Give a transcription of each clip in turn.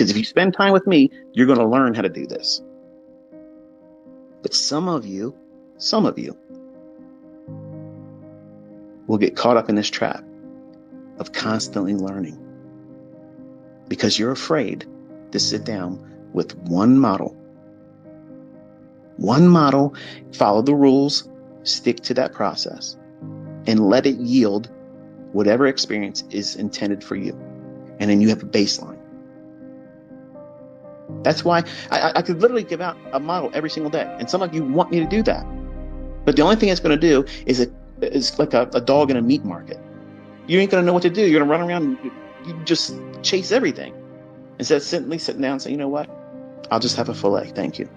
Because if you spend time with me, you're going to learn how to do this. But some of you will get caught up in this trap of constantly learning because you're afraid to sit down with one model, follow the rules, stick to that process, and let it yield whatever experience is intended for you. And then you have a baseline. That's why I could literally give out a model every single day. And some of you want me to do that. But the only thing it's going to do is like a dog in a meat market. You ain't going to know what to do. You're going to run around and you just chase everything. Instead of sitting down and say, you know what? I'll just have a filet. Thank you.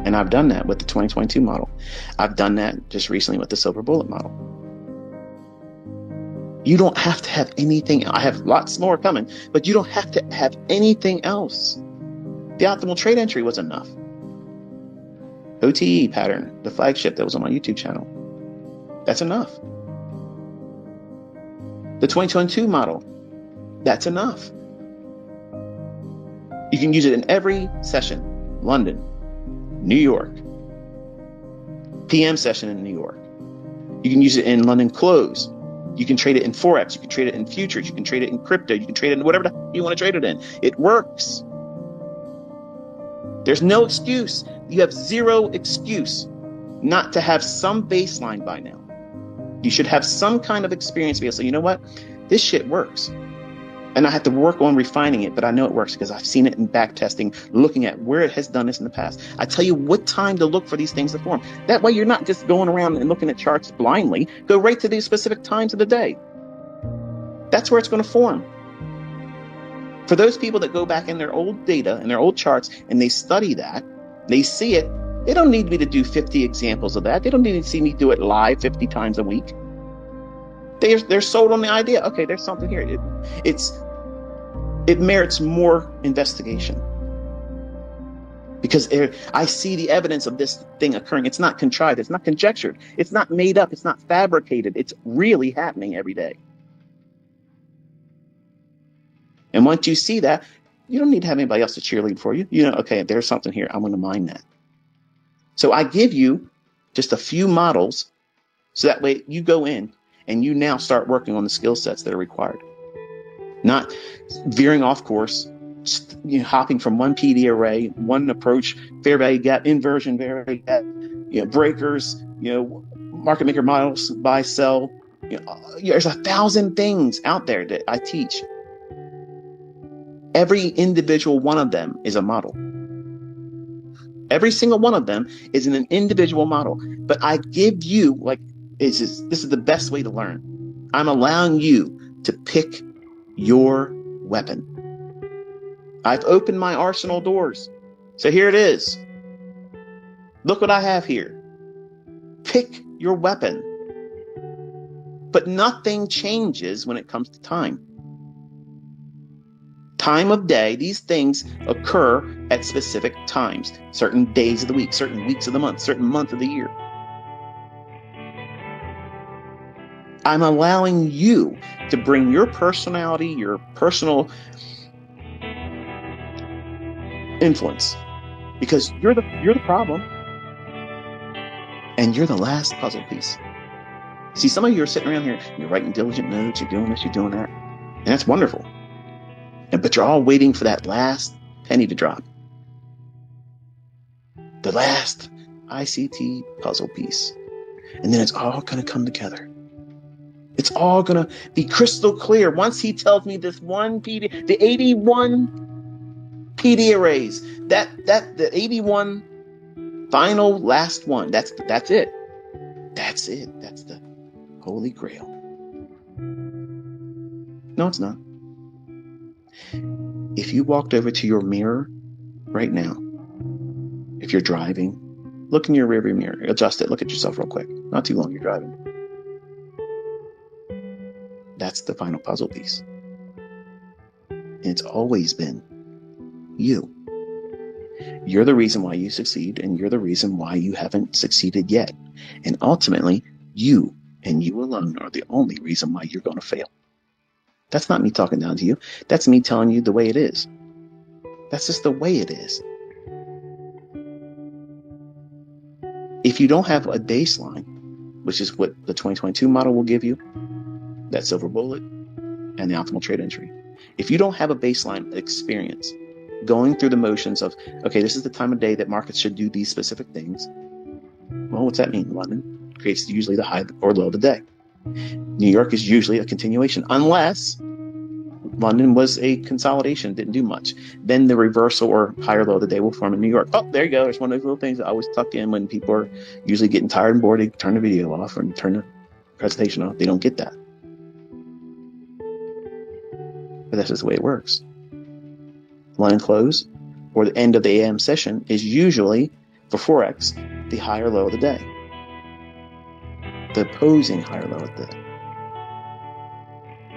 And I've done that with the 2022 model. I've done that just recently with the silver bullet model. You don't have to have anything. I have lots more coming, but you don't have to have anything else. The optimal trade entry was enough. OTE pattern, the flagship that was on my YouTube channel. That's enough. The 2022 model, that's enough. You can use it in every session. London, New York, PM session in New York. You can use it in London close. You can trade it in Forex. You can trade it in futures. You can trade it in crypto. You can trade it in whatever you want to trade it in. It works. There's no excuse. You have zero excuse not to have some baseline by now. You should have some kind of experience to be able to say, you know what? This shit works. And I have to work on refining it, but I know it works because I've seen it in back testing, looking at where it has done this in the past. I tell you what time to look for these things to form. That way you're not just going around and looking at charts blindly. Go right to these specific times of the day. That's where it's going to form. For those people that go back in their old data and their old charts and they study that, they see it, they don't need me to do 50 examples of that. They don't need to see me do it live 50 times a week. They're sold on the idea. Okay, there's something here. It merits more investigation because I see the evidence of this thing occurring. It's not contrived. It's not conjectured. It's not made up. It's not fabricated. It's really happening every day. And once you see that, you don't need to have anybody else to cheerlead for you. You know, okay, there's something here. I'm going to mine that. So I give you just a few models so that way you go in and you now start working on the skill sets that are required. Not veering off course, hopping from one PD array, one approach, fair value gap, inversion value gap, breakers, market maker models, buy, sell. There's 1,000 things out there that I teach. Every individual one of them is a model. Every single one of them is an individual model. But I give you, this is the best way to learn. I'm allowing you to pick your weapon. I've opened my arsenal doors. So here it is. Look what I have here. Pick your weapon. But nothing changes when it comes to time. Time of day, these things occur at specific times, certain days of the week, certain weeks of the month, certain month of the year. I'm allowing you to bring your personality, your personal influence, because you're the problem, and you're the last puzzle piece. See, some of you are sitting around here, you're writing diligent notes, you're doing this, you're doing that, and that's wonderful. But you're all waiting for that last penny to drop. The last ICT puzzle piece. And then it's all going to come together. It's all going to be crystal clear. Once he tells me this one PD, the 81 PD arrays, the 81 final last one, that's it. That's it. That's the Holy Grail. No, it's not. If you walked over to your mirror right now, if you're driving, look in your rearview mirror, adjust it, look at yourself real quick. Not too long you're driving. That's the final puzzle piece. And it's always been you. You're the reason why you succeed, and you're the reason why you haven't succeeded yet. And ultimately, you and you alone are the only reason why you're going to fail. That's not me talking down to you. That's me telling you the way it is. That's just the way it is. If you don't have a baseline, which is what the 2022 model will give you, that silver bullet and the optimal trade entry. If you don't have a baseline experience going through the motions of, okay, this is the time of day that markets should do these specific things. Well, what's that mean? London creates usually the high or low of the day. New York is usually a continuation, unless London was a consolidation, didn't do much. Then the reversal or higher low of the day will form in New York. Oh, there you go. There's one of those little things I always tuck in when people are usually getting tired and bored. They turn the video off or turn the presentation off. They don't get that. But that's just the way it works. London close or the end of the AM session is usually, for Forex, the higher low of the day. The opposing higher low of the day.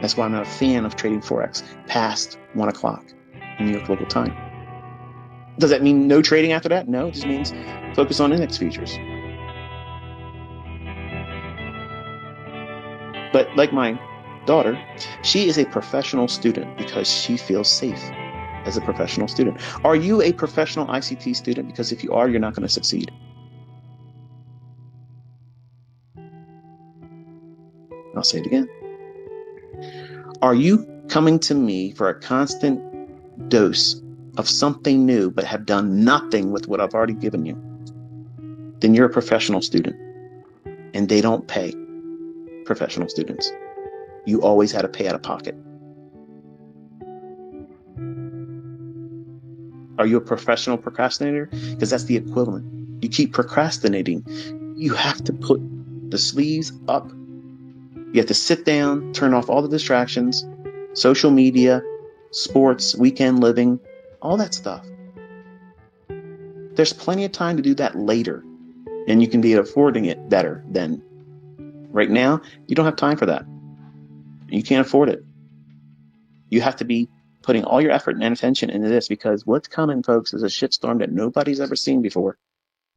That's why I'm not a fan of trading Forex past 1 o'clock in New York local time. Does that mean no trading after that? No, it just means focus on index futures. But like my daughter, she is a professional student because she feels safe as a professional student. Are you a professional ICT student? Because if you are, you're not going to succeed. I'll say it again. Are you coming to me for a constant dose of something new but have done nothing with what I've already given you? Then you're a professional student, and they don't pay professional students. You always had to pay out of pocket. Are you a professional procrastinator? Because that's the equivalent. You keep procrastinating. You have to put the sleeves up. You have to sit down, turn off all the distractions, social media, sports, weekend living, all that stuff. There's plenty of time to do that later, and you can be affording it better than right now. You don't have time for that. You can't afford it. You have to be putting all your effort and attention into this, because what's coming, folks, is a shitstorm that nobody's ever seen before.